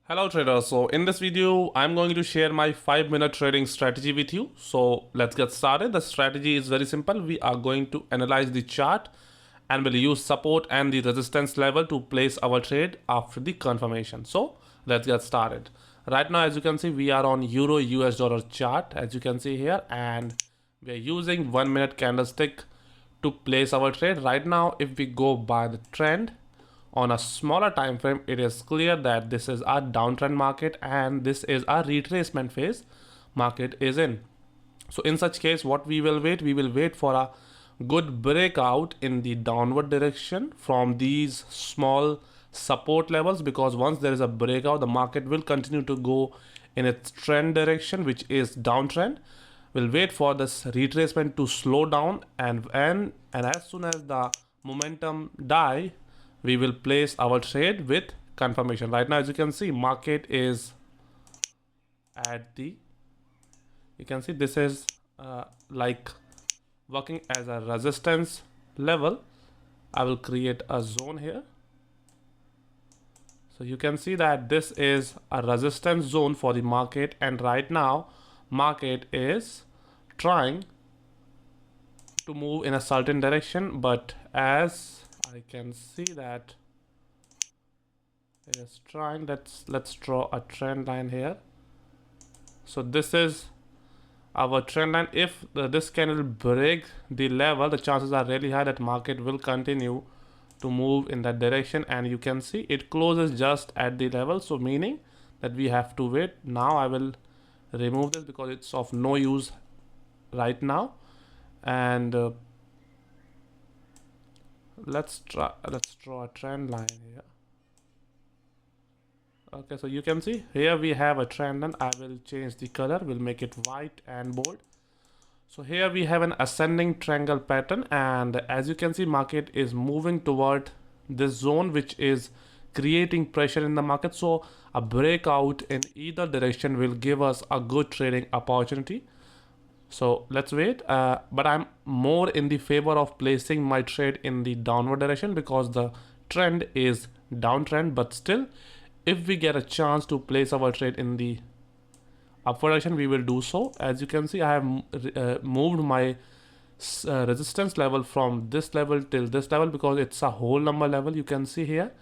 Hello traders, so in this video I'm going to share my 5-minute trading strategy with you. So let's get started. The strategy is very simple. We are going to analyze the chart and we'll use support and the resistance level to place our trade after the confirmation. So let's get started. Right now, as you can see, we are on Euro US dollar chart, as you can see here, and we are using 1-minute candlestick to place our trade. Right now, if we go by the trend on a smaller time frame, it is clear that this is a downtrend market and this is a retracement phase market is in. So in such case, what we will wait for a good breakout in the downward direction from these small support levels, because once there is a breakout, the market will continue to go in its trend direction, which is downtrend. We'll wait for this retracement to slow down, and as soon as the momentum die, we will place our trade with confirmation. Right now, as you can see, market is at the, you can see this is like working as a resistance level. I will create a zone here. So you can see that this is a resistance zone for the market, and right now market is trying to move in a certain direction, but as I can see that it is trying, let's draw a trend line here. So this is our trend line. If this candle break the level, the chances are really high that market will continue to move in that direction, and you can see it closes just at the level, so meaning that we have to wait. Now I will remove this because it's of no use right now, and let's draw a trend line here. Okay, so you can see here we have a trend line. I will change the color, we'll make it white and bold. So here we have an ascending triangle pattern, and as you can see, market is moving toward this zone, which is creating pressure in the market. So a breakout in either direction will give us a good trading opportunity. So let's wait, but I'm more in the favor of placing my trade in the downward direction because the trend is downtrend. But still, if we get a chance to place our trade in the upward direction, we will do so. As you can see, I have moved my resistance level from this level till this level because it's a whole number level. You can see here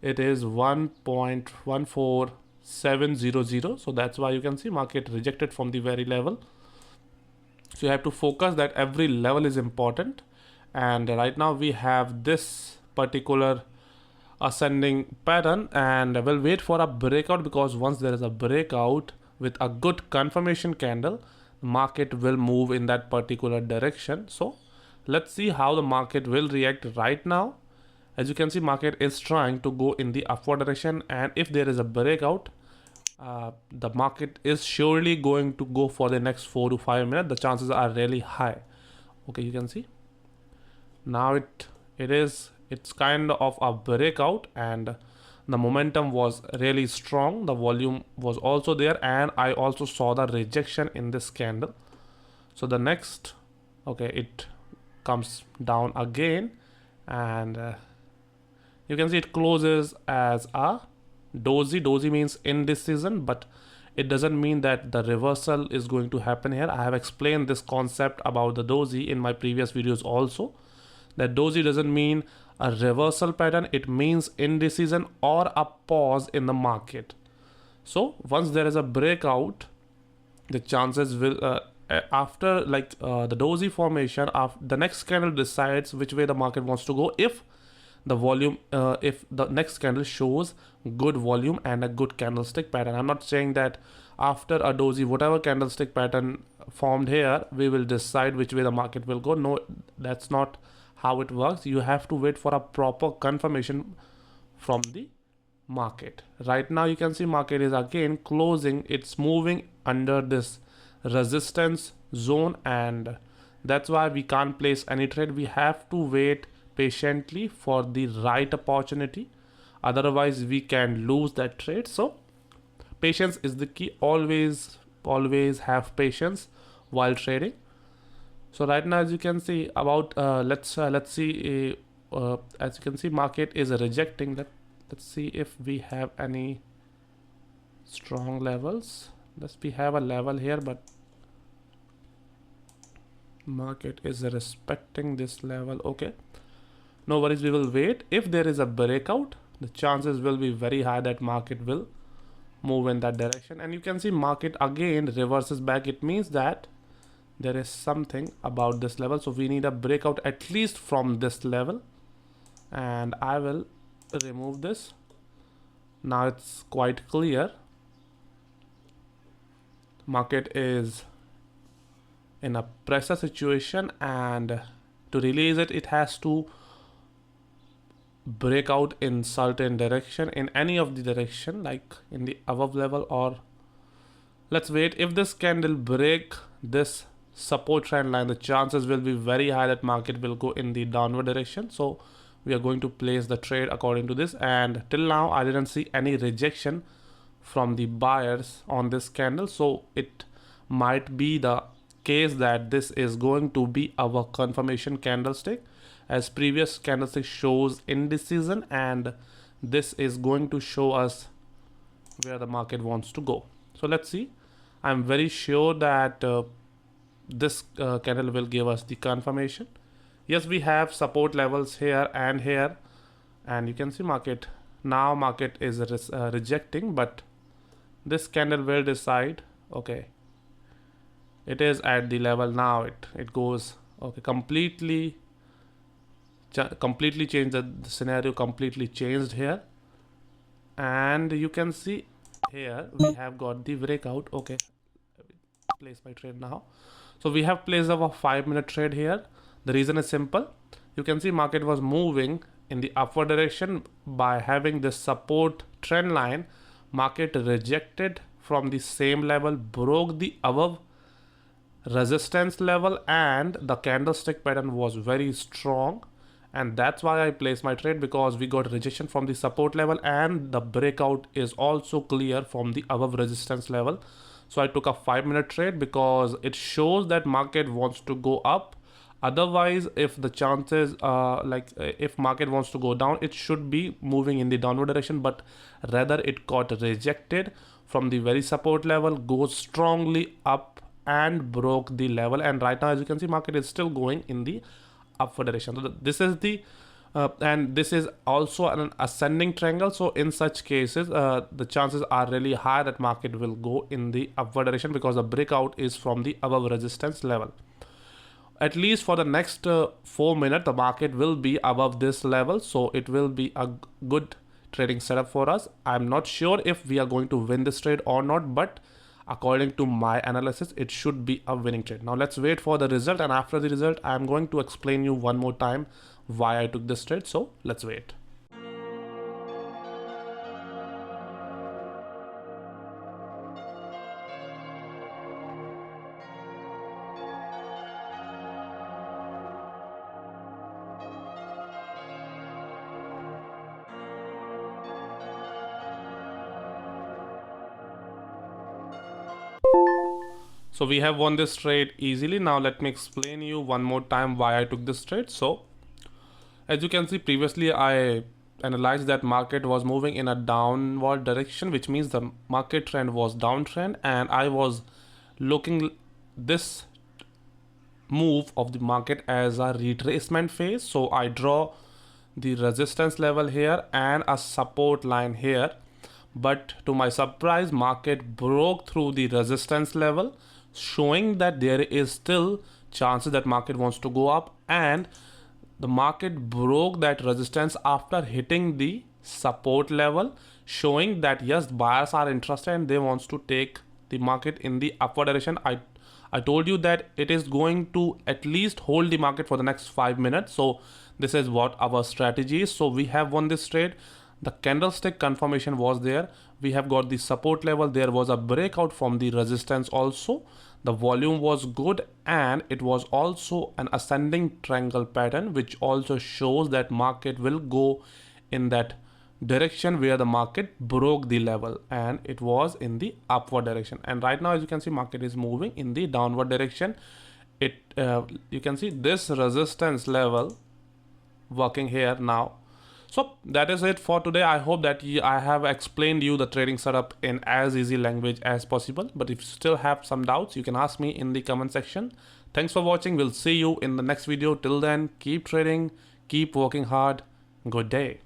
it is 1.14700, so that's why you can see market rejected from the very level. So you have to focus that every level is important, and right now we have this particular ascending pattern, and we'll wait for a breakout, because once there is a breakout with a good confirmation candle, the market will move in that particular direction. So let's see how the market will react. Right now, as you can see, market is trying to go in the upward direction, and if there is a breakout, the market is surely going to go for the next 4 to 5 minutes. The chances are really high. Okay, you can see now it's kind of a breakout, and the momentum was really strong. The volume was also there, and I also saw the rejection in this candle. So the next, okay, it comes down again, and you can see it closes as a doji. Doji means indecision, but it doesn't mean that the reversal is going to happen here. I have explained this concept about the doji in my previous videos also, that doji doesn't mean a reversal pattern, it means indecision or a pause in the market. So once there is a breakout, the chances will after the doji formation, after the next candle decides which way the market wants to go. If the volume, if the next candle shows good volume and a good candlestick pattern, I'm not saying that after a doji, whatever candlestick pattern formed here, we will decide which way the market will go. No, that's not how it works. You have to wait for a proper confirmation from the market. Right now you can see market is again closing, it's moving under this resistance zone, and that's why we can't place any trade. We have to wait patiently for the right opportunity, otherwise we can lose that trade. So patience is the key. Always have patience while trading. So right now, as you can see, about let's see, as you can see, market is rejecting. Let's see if we have any strong levels. We have a level here, but market is respecting this level. Okay, no worries, we will wait. If there is a breakout, the chances will be very high that market will move in that direction. And you can see market again reverses back. It means that there is something about this level, so we need a breakout at least from this level. And I will remove this. Now it's quite clear. Market is in a pressure situation, and to release it, it has to break out in certain direction, in any of the direction, like in the above level, or let's wait. If this candle break this support trend line, the chances will be very high that market will go in the downward direction. So we are going to place the trade according to this. And till now I didn't see any rejection from the buyers on this candle, so it might be the case that this is going to be our confirmation candlestick, as previous candlestick shows indecision, and this is going to show us where the market wants to go. So let's see. I'm very sure that this candle will give us the confirmation. Yes, we have support levels here and here, and you can see market is rejecting, but this candle will decide. Okay, it is at the level now. It goes, okay, completely changed. The scenario completely changed here, and you can see here we have got the breakout. Okay, place my trade now. So we have placed our 5-minute trade here. The reason is simple. You can see market was moving in the upward direction by having this support trend line. Market rejected from the same level, broke the above resistance level, and the candlestick pattern was very strong, and that's why I placed my trade, because we got rejection from the support level and the breakout is also clear from the above resistance level. So I took a 5-minute trade because it shows that market wants to go up. Otherwise, if the chances if market wants to go down, it should be moving in the downward direction, but rather it got rejected from the very support level, goes strongly up and broke the level. And right now, as you can see, market is still going in the upward direction. So this is the and this is also an ascending triangle. So in such cases, the chances are really high that market will go in the upward direction, because the breakout is from the above resistance level. At least for the next 4 minutes, the market will be above this level, so it will be a good trading setup for us. I'm not sure if we are going to win this trade or not, but according to my analysis, it should be a winning trade. Now let's wait for the result, and after the result, I'm going to explain you one more time why I took this trade. So let's wait. So we have won this trade easily. Now let me explain you one more time why I took this trade. So as you can see, previously I analyzed that market was moving in a downward direction, which means the market trend was downtrend, and I was looking this move of the market as a retracement phase. So I draw the resistance level here and a support line here, but to my surprise, market broke through the resistance level, showing that there is still chances that market wants to go up, and the market broke that resistance after hitting the support level, showing that yes, buyers are interested and they wants to take the market in the upward direction. I told you that it is going to at least hold the market for the next 5 minutes. So this is what our strategy is. So we have won this trade. The candlestick confirmation was there. We have got the support level. There was a breakout from the resistance also. The volume was good, and it was also an ascending triangle pattern, which also shows that market will go in that direction where the market broke the level, and it was in the upward direction. And right now, as you can see, market is moving in the downward direction. You can see this resistance level working here now. So that is it for today. I hope that I have explained you the trading setup in as easy language as possible. But if you still have some doubts, you can ask me in the comment section. Thanks for watching. We'll see you in the next video. Till then, keep trading, keep working hard. Good day.